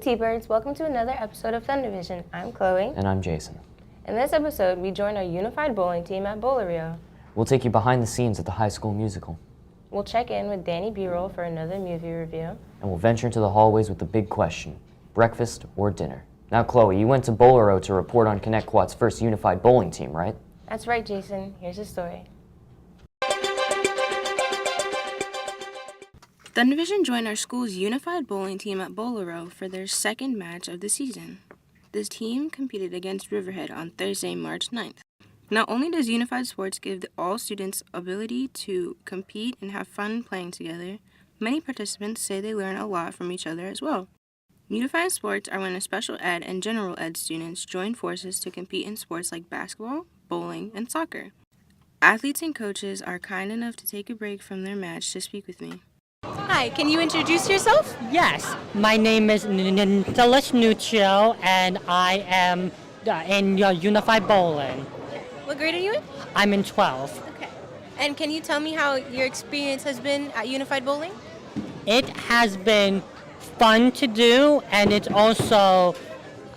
T-Birds, welcome to another episode of Thundervision. I'm Chloe. And I'm Jason. In this episode, we join our unified bowling team at Bowlerio. We'll take you behind the scenes at the high school musical. We'll check in with Danny B-Roll for another movie review. And we'll venture into the hallways with the big question, breakfast or dinner? Now, Chloe, you went to Bowlerio to report on Connecticut's first unified bowling team, right? That's right, Jason. Here's the story. Thundervision joined our school's unified bowling team at Bowlerio for their second match of the season. This team competed against Riverhead on Thursday, March 9th. Not only does unified sports give all students ability to compete and have fun playing together, many participants say they learn a lot from each other as well. Unified sports are when special ed and general ed students join forces to compete in sports like basketball, bowling, and soccer. Athletes and coaches are kind enough to take a break from their match to speak with me. Hi, can you introduce yourself? Yes, my name is Nicholas Nuccio, and I am in Unified Bowling. What grade are you in? I'm in 12th. Okay. And can you tell me how your experience has been at Unified Bowling? It has been fun to do, and it's also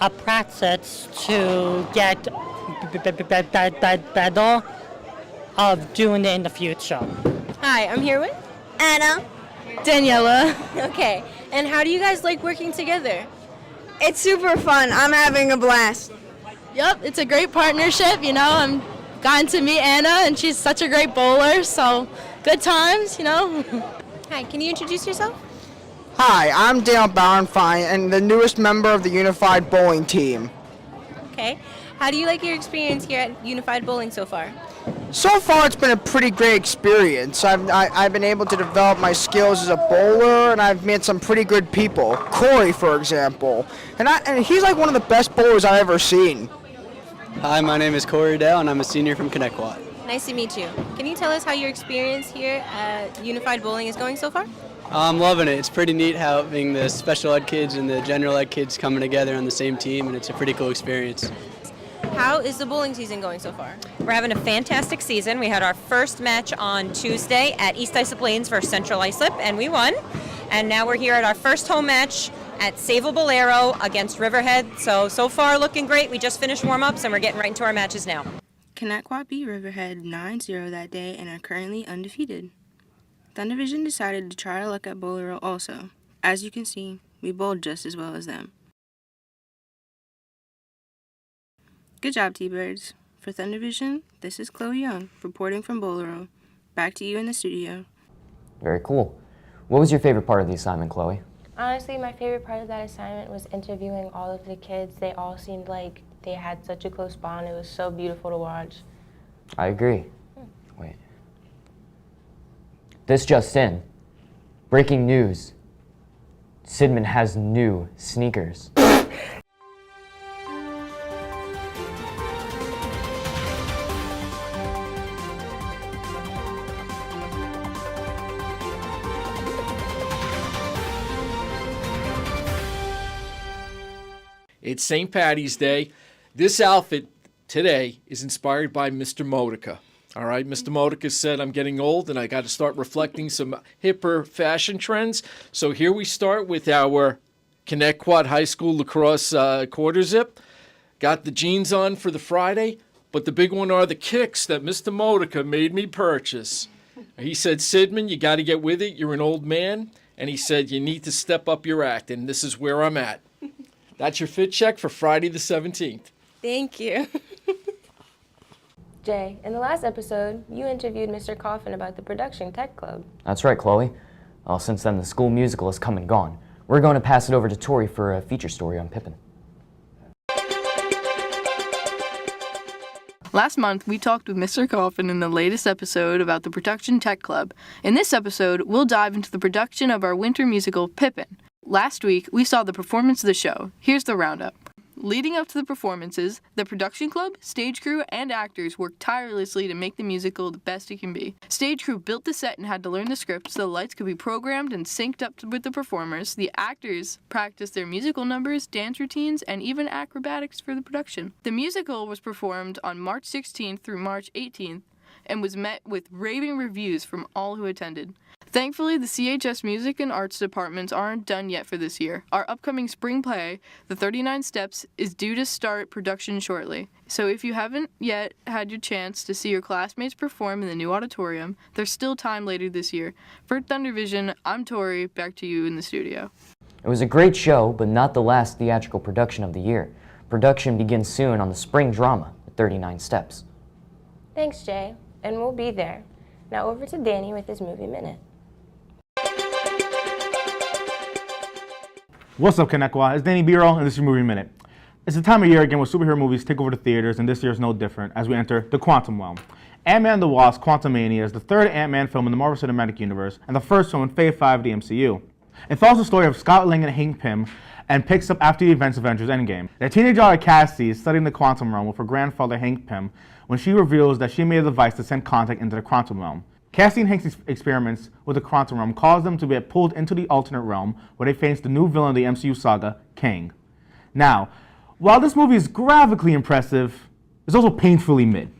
a practice to get better of doing it in the future. Hi, I'm here with Anna. Daniela. Okay. And how do you guys like working together? It's super fun. I'm having a blast. Yep, it's a great partnership. I'm gotten to meet Anna, and she's such a great bowler, so good times. Hi, can you introduce yourself? Hi, I'm Dale Bauernfein and the newest member of the Unified Bowling team. Okay. How do you like your experience here at Unified Bowling so far? So far, it's been a pretty great experience. I've been able to develop my skills as a bowler, and I've met some pretty good people. Corey, for example, and he's like one of the best bowlers I've ever seen. Hi, my name is Corey Dale, and I'm a senior from Connecticut. Nice to meet you. Can you tell us how your experience here at Unified Bowling is going so far? I'm loving it. It's pretty neat having the special ed kids and the general ed kids coming together on the same team, and it's a pretty cool experience. How is the bowling season going so far? We're having a fantastic season. We had our first match on Tuesday at East Islip Lanes versus Central Islip, and we won. And now we're here at our first home match at Sable Bolero against Riverhead. So far looking great. We just finished warm-ups, and we're getting right into our matches now. Connecticut beat Riverhead 9-0 that day and are currently undefeated. Thundervision decided to try our luck at Bowlero also. As you can see, we bowled just as well as them. Good job, T-Birds. For Thundervision, this is Chloe Young, reporting from Bowlero. Back to you in the studio. Very cool. What was your favorite part of the assignment, Chloe? Honestly, my favorite part of that assignment was interviewing all of the kids. They all seemed like they had such a close bond. It was so beautiful to watch. I agree. Wait. This just in. Breaking news. Sidman has new sneakers. It's St. Patty's Day. This outfit today is inspired by Mr. Modica. All right, Mr. Modica said, I'm getting old and I got to start reflecting some hipper fashion trends. So here we start with our Connecticut High School lacrosse quarter zip. Got the jeans on for the Friday, but the big one are the kicks that Mr. Modica made me purchase. He said, Sidman, you got to get with it. You're an old man. And he said, you need to step up your act, and this is where I'm at. That's your fit check for Friday the 17th. Thank you. Jay, in the last episode, you interviewed Mr. Coffin about the Production Tech Club. That's right, Chloe. Well, since then, the school musical has come and gone. We're going to pass it over to Tori for a feature story on Pippin. Last month, we talked with Mr. Coffin in the latest episode about the Production Tech Club. In this episode, we'll dive into the production of our winter musical, Pippin. Last week, we saw the performance of the show. Here's the roundup. Leading up to the performances, the production club, stage crew, and actors worked tirelessly to make the musical the best it can be. Stage crew built the set and had to learn the script so the lights could be programmed and synced up with the performers. The actors practiced their musical numbers, dance routines, and even acrobatics for the production. The musical was performed on March 16th through March 18th and was met with raving reviews from all who attended. Thankfully, the CHS Music and Arts departments aren't done yet for this year. Our upcoming spring play, The 39 Steps, is due to start production shortly. So if you haven't yet had your chance to see your classmates perform in the new auditorium, there's still time later this year. For Thundervision, I'm Tori, back to you in the studio. It was a great show, but not the last theatrical production of the year. Production begins soon on the spring drama, The 39 Steps. Thanks, Jay, and we'll be there. Now over to Danny with his Movie Minute. What's up, Kanekwa? It's Danny B-Roll, and this is your Movie Minute. It's the time of year again where superhero movies take over the theaters, and this year is no different as we enter the quantum realm. Ant-Man and the Wasp: Quantumania is the third Ant-Man film in the Marvel Cinematic Universe and the first film in Phase 5 of the MCU. It follows the story of Scott Lang and Hank Pym and picks up after the events of Avengers Endgame. The teenage daughter Cassie is studying the quantum realm with her grandfather Hank Pym when she reveals that she made a device to send contact into the quantum realm. Cassie and Hank's experiments with the quantum realm cause them to get pulled into the alternate realm where they face the new villain of the MCU saga, Kang. Now, while this movie is graphically impressive, it's also painfully mid.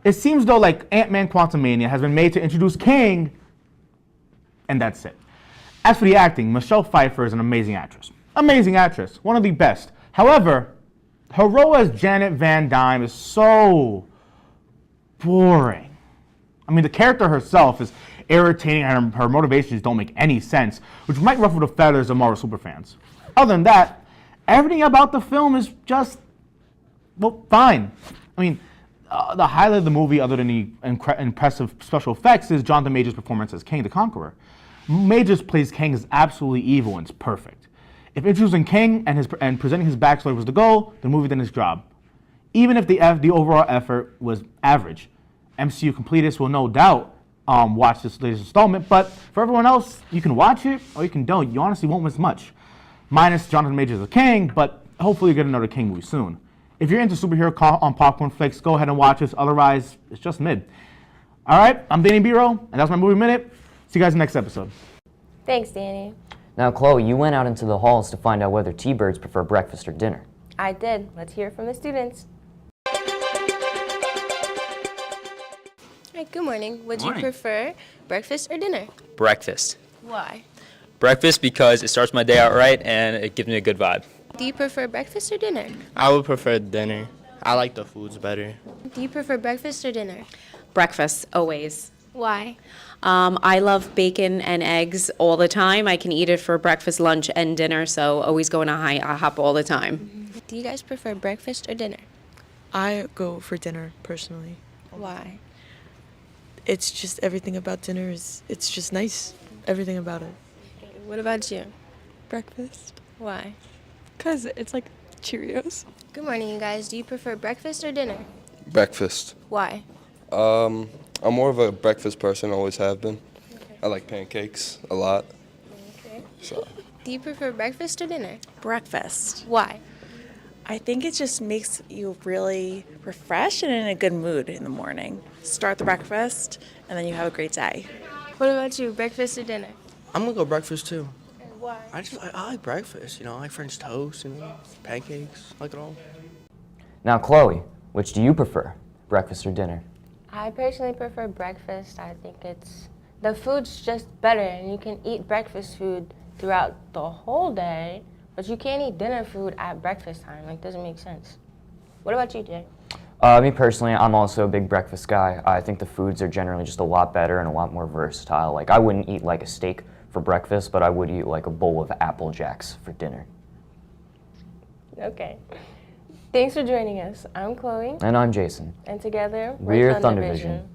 It seems though like Ant-Man Quantumania has been made to introduce Kang, and that's it. As for the acting, Michelle Pfeiffer is an amazing actress. Amazing actress, one of the best. However, her role as Janet Van Dyne is so boring. I mean, the character herself is irritating and her motivations don't make any sense, which might ruffle the feathers of Marvel superfans. Other than that, everything about the film is just, well, fine. I mean, the highlight of the movie, other than the impressive special effects, is Jonathan Majors' performance as Kang the Conqueror. Majors plays Kang as absolutely evil and it's perfect. If introducing Kang and presenting his backstory was the goal, the movie did its job. Even if the overall effort was average. MCU completists will no doubt watch this latest installment, but for everyone else, you can watch it or you can don't. You honestly won't miss much. Minus Jonathan Majors as Kang, but hopefully you get another Kang movie soon. If you're into superhero popcorn flicks, go ahead and watch this. Otherwise, it's just mid. All right, I'm Danny B-Roll, and that's my Movie Minute. See you guys in the next episode. Thanks, Danny. Now, Chloe, you went out into the halls to find out whether T-Birds prefer breakfast or dinner. I did. Let's hear from the students. Hi, good morning. Would you prefer breakfast or dinner? Breakfast. Why? Breakfast because it starts my day out right and it gives me a good vibe. Do you prefer breakfast or dinner? I would prefer dinner. I like the foods better. Do you prefer breakfast or dinner? Breakfast, always. Why? I love bacon and eggs all the time. I can eat it for breakfast, lunch, and dinner, so always go on a hop all the time. Do you guys prefer breakfast or dinner? I go for dinner, personally. Why? It's just everything about dinner it's just nice. Everything about it. What about you? Breakfast. Why? Because it's like Cheerios. Good morning, you guys. Do you prefer breakfast or dinner? Breakfast. Why? I'm more of a breakfast person, always have been. Okay. I like pancakes a lot. Okay. So. Do you prefer breakfast or dinner? Breakfast. Why? I think it just makes you really refreshed and in a good mood in the morning. Start the breakfast, and then you have a great day. What about you, breakfast or dinner? I'm gonna go breakfast too. And why? I like breakfast, I like French toast, pancakes, I like it all. Now, Chloe, which do you prefer, breakfast or dinner? I personally prefer breakfast. I think the food's just better, and you can eat breakfast food throughout the whole day, but you can't eat dinner food at breakfast time. Like, doesn't make sense. What about you, Jay? Me personally, I'm also a big breakfast guy. I think the foods are generally just a lot better and a lot more versatile. Like, I wouldn't eat like a steak for breakfast, but I would eat like a bowl of Apple Jacks for dinner. Okay. Thanks for joining us. I'm Chloe. And I'm Jason. And together, we're Thundervision.